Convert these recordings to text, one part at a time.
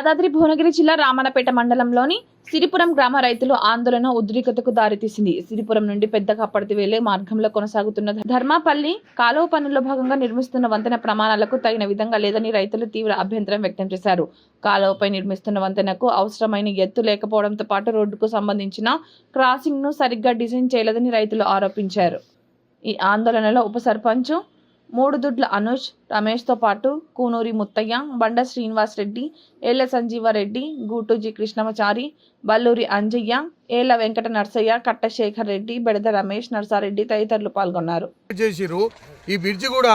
యాదాద్రి భువనగిరి జిల్లా రామన్నపేట మండలంలోని సిరిపురం గ్రామ రైతులు ఆందోళన ఉద్రిక్తతకు దారితీసింది. సిరిపురం నుండి పెద్దకాపర్తి వెళ్లే మార్గంలో కొనసాగుతున్న ధర్మాపల్లి కాలువ పనుల్లో భాగంగా నిర్మిస్తున్న వంతెన ప్రమాణాలకు తగిన విధంగా లేదని రైతులు తీవ్ర అభ్యంతరం వ్యక్తం చేశారు. కాలువపై నిర్మిస్తున్న వంతెనకు అవసరమైన ఎత్తు లేకపోవడంతో పాటు రోడ్డుకు సంబంధించిన క్రాసింగ్ ను సరిగ్గా డిజైన్ చేయలేదని రైతులు ఆరోపించారు. ఈ ఆందోళనలో ఉప సర్పంచ్ మూడుదుడ్ల అనుష్, రమేష్ తో పాటు కూనూరి ముత్తయ్య, బండ శ్రీనివాస్ రెడ్డి, ఏళ్ల సంజీవారెడ్డి, గూటూజీ కృష్ణమాచారి, బల్లూరి అంజయ్య, ఏళ్ల వెంకట నర్సయ్య, కట్ట శేఖర్ రెడ్డి, బెడద రమేష్, నర్సారెడ్డి తదితరులు పాల్గొన్నారు. ఈ బ్రిడ్జి కూడా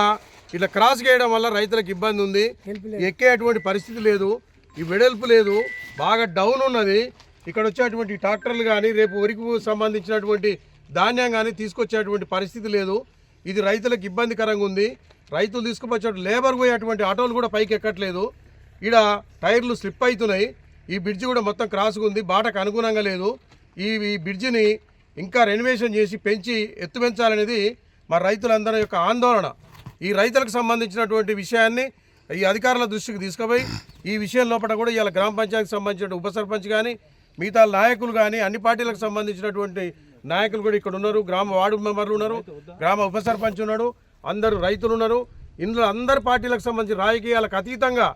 ఇట్లా క్రాస్ చేయడం వల్ల రైతులకు ఇబ్బంది ఉంది. ఎక్కేటువంటి పరిస్థితి లేదు, ఈ వెడల్పు లేదు, బాగా డౌన్ ఉన్నది. ఇక్కడ వచ్చేటువంటి ట్రాక్టర్లు కానీ రేపు వరికి సంబంధించినటువంటి ధాన్యం కానీ తీసుకొచ్చేటువంటి పరిస్థితి లేదు. ఇది రైతులకు ఇబ్బందికరంగా ఉంది. రైతులు తీసుకుపోయే లేబర్ పోయేటువంటి ఆటోలు కూడా పైకి ఎక్కట్లేదు. ఇక్కడ టైర్లు స్లిప్ అవుతున్నాయి. ఈ బ్రిడ్జి కూడా మొత్తం క్రాస్గా ఉంది, బాటకు అనుగుణంగా లేదు. ఈ బ్రిడ్జిని ఇంకా రెనోవేషన్ చేసి పెంచి ఎత్తు పెంచాలనేది మా రైతులందరి యొక్క ఆందోళన. ఈ రైతులకు సంబంధించినటువంటి విషయాన్ని ఈ అధికారుల దృష్టికి తీసుకుపోయి ఈ విషయం లోపల కూడా ఇవాళ గ్రామ పంచాయతీకి సంబంధించిన ఉప సర్పంచ్ కానీ మిగతా నాయకులు కానీ అన్ని పార్టీలకు సంబంధించినటువంటి నాయకులు కూడా ఇక్కడ ఉన్నారు. గ్రామ వార్డు మెంబర్లు ఉన్నారు, గ్రామ ఉప సర్పంచ్ ఉన్నాడు, అందరూ రైతులు ఉన్నారు. ఇందులో అందరి పార్టీలకు సంబంధించి రాజకీయాలకు అతీతంగా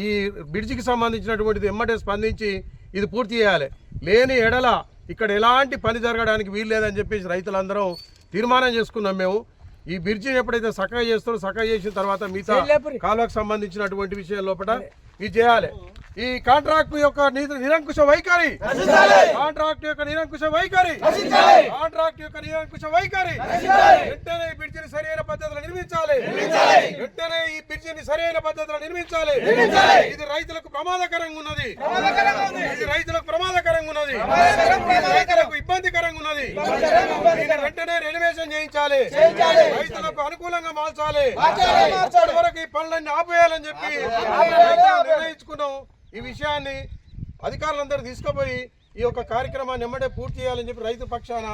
ఈ బ్రిడ్జికి సంబంధించినటువంటిది ఎమ్మటే స్పందించి ఇది పూర్తి చేయాలి. లేని ఎడల ఇక్కడ ఎలాంటి పని జరగడానికి వీలు లేదని చెప్పేసి రైతులందరం తీర్మానం చేసుకున్నాం. మేము ఈ బ్రిడ్జిని ఎప్పుడైతే చక్కగా చేస్తారో చక్కగా చేసిన తర్వాత మిగతా కాలువకు సంబంధించినటువంటి విషయం లోపల ఇది చేయాలి. ఈ కాంట్రాక్ట్ యొక్క నిరంకుశ వైఖరి, కాంట్రాక్ట్ యొక్క నిరంకుశ వైఖరి, కాంట్రాక్ట్ యొక్క నిరంకుశ వైఖరి వెంటనే ఈ బ్రిడ్జిని సరైన పద్ధతిలో నిర్మించాలి. వెంటనే ఈ బ్రిడ్జిని సరైన పద్ధతిలో నిర్మించాలి. ఇది రైతులకు ప్రమాదకరంగా ఉన్నది, ఇది రైతులకు ప్రమాదకరంగా ఉన్నది, రైతులకు ఇబ్బందికరంగా ఉన్నది. దీన్ని వెంటనే రెనోవేషన్ చేయించాలి, రైతులకు అనుకూలంగా మార్చాలి. అప్పటి వరకు ఈ పనులన్నీ ఆపేయాలని చెప్పి నిర్ణయించుకున్నాం. ఈ విషయాన్ని అధికారులందరూ తీసుకుపోయి ఈ యొక్క కార్యక్రమాన్ని ఎమ్మటే పూర్తి చేయాలని చెప్పి రైతు పక్షాన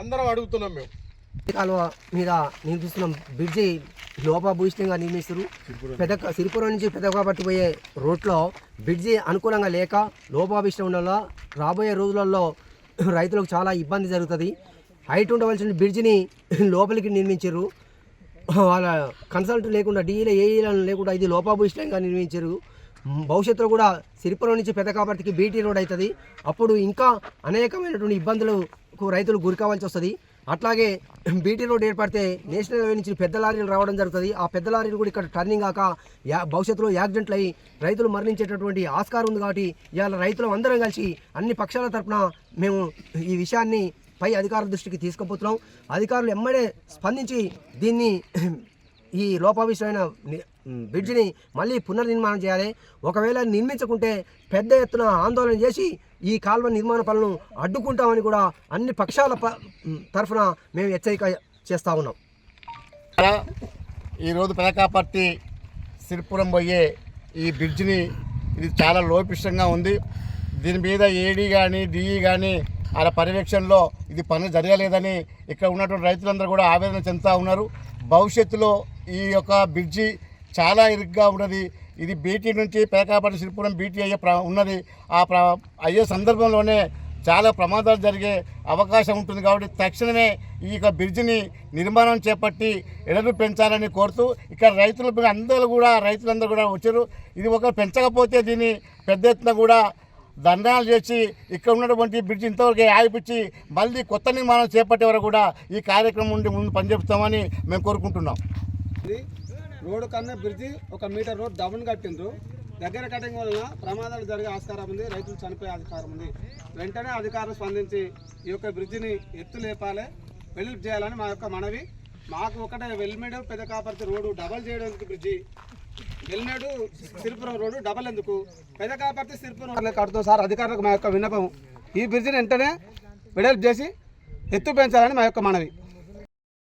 అందరం అడుగుతున్నాం. మేము కాలువ మీద నిర్మిస్తున్న బ్రిడ్జి లోపభూయిష్టంగా నిర్మిస్తారు. సిరిపురం నుంచి పెద్దకాపర్తి పోయే రోడ్లో బ్రిడ్జి అనుకూలంగా లేక లోపభూయిష్టం ఉండడం వల్ల రాబోయే రోజులలో రైతులకు చాలా ఇబ్బంది జరుగుతుంది. హైట్ ఉండవలసిన బ్రిడ్జిని లోపలికి నిర్మించారు. వాళ్ళ కన్సల్ట్ లేకుండా డీఈల ఏఈలను లేకుండా ఇది లోపభూయిష్టంగా నిర్మించారు. భవిష్యత్తులో కూడా సిరిపురం నుంచి పెద్దకాపర్తికి బీటీ రోడ్ అవుతుంది. అప్పుడు ఇంకా అనేకమైనటువంటి ఇబ్బందులకు రైతులు గురి కావాల్సి వస్తుంది. అట్లాగే బీటీ రోడ్ ఏర్పడితే నేషనల్ హైవే నుంచి పెద్ద లారీలు రావడం జరుగుతుంది. ఆ పెద్ద లారీలు కూడా ఇక్కడ టర్నింగ్ కాక భవిష్యత్తులో యాక్సిడెంట్లు అయ్యి రైతులు మరణించేటటువంటి ఆస్కారం ఉంది. కాబట్టి ఇవాళ రైతులు అందరం కలిసి అన్ని పక్షాల తరఫున మేము ఈ విషయాన్ని పై అధికారుల దృష్టికి తీసుకుపోతున్నాం. అధికారులు ఎమ్మడే స్పందించి దీన్ని ఈ లోపభూయిష్టమైన బ్రిడ్జిని మళ్ళీ పునర్నిర్మాణం చేయాలి. ఒకవేళ నిర్మించకుంటే పెద్ద ఎత్తున ఆందోళన చేసి ఈ కాల్వ నిర్మాణ పనులను అడ్డుకుంటామని కూడా అన్ని పక్షాల తరఫున మేము హెచ్చరిక చేస్తూ ఉన్నాం. ఈరోజు పెదకాపర్తి సిరిపురం పోయే ఈ బ్రిడ్జిని ఇది చాలా లోపిష్టంగా ఉంది. దీని మీద ఏడీ కానీ డిఈ కానీ అలా పర్యవేక్షణలో ఇది పనులు జరగలేదని ఇక్కడ ఉన్నటువంటి రైతులందరూ కూడా ఆవేదన చెందుతూ ఉన్నారు. భవిష్యత్తులో ఈ యొక్క బ్రిడ్జి చాలా ఇరుగ్గా ఉన్నది. ఇది బీటీ నుంచి పెదకాపర్తి సిరిపురం బీటీ ఉన్నది. అయ్యే సందర్భంలోనే చాలా ప్రమాదాలు జరిగే అవకాశం ఉంటుంది. కాబట్టి తక్షణమే ఈ యొక్క బ్రిడ్జిని నిర్మాణం చేపట్టి ఎడలు పెంచాలని కోరుతూ ఇక్కడ రైతులందరూ కూడా వచ్చారు. ఇది ఒక పెంచకపోతే దీన్ని పెద్ద ఎత్తున కూడా దండాలు చేసి ఇక్కడ ఉన్నటువంటి బ్రిడ్జ్ ఇంతవరకు ఆగిపించి మళ్ళీ కొత్త నిర్మాణం చేపట్టే వరకు కూడా ఈ కార్యక్రమం నుండి ముందు పనిచేస్తామని మేము కోరుకుంటున్నాం. రోడ్డు కన్నా బ్రిడ్జి 1 మీటర్ రోడ్ డౌన్ కట్టిండ్రు. దగ్గర కటింగ్ వలన ప్రమాదాలు జరిగే ఆస్కారం ఉంది, రైతులు చనిపోయే ఆస్కారం ఉంది. వెంటనే అధికారులు స్పందించి ఈ యొక్క బ్రిడ్జిని ఎత్తు లేపాలి, వెలుపు చేయాలని మా యొక్క మనవి. మాకు ఒకటే వెల్మేడు పెదకాపర్తి రోడ్డు డబల్ చేయడానికి బ్రిడ్జి, వెల్మేడు సిరిపురం రోడ్డు డబల్ ఎందుకు, పెదకాపర్తి సిరిపురం కడుతాం సార్. అధికారులకు మా యొక్క విన్నపం ఈ బ్రిడ్జిని వెంటనే వెడల్పు చేసి ఎత్తు పెంచాలని మా యొక్క మనవి.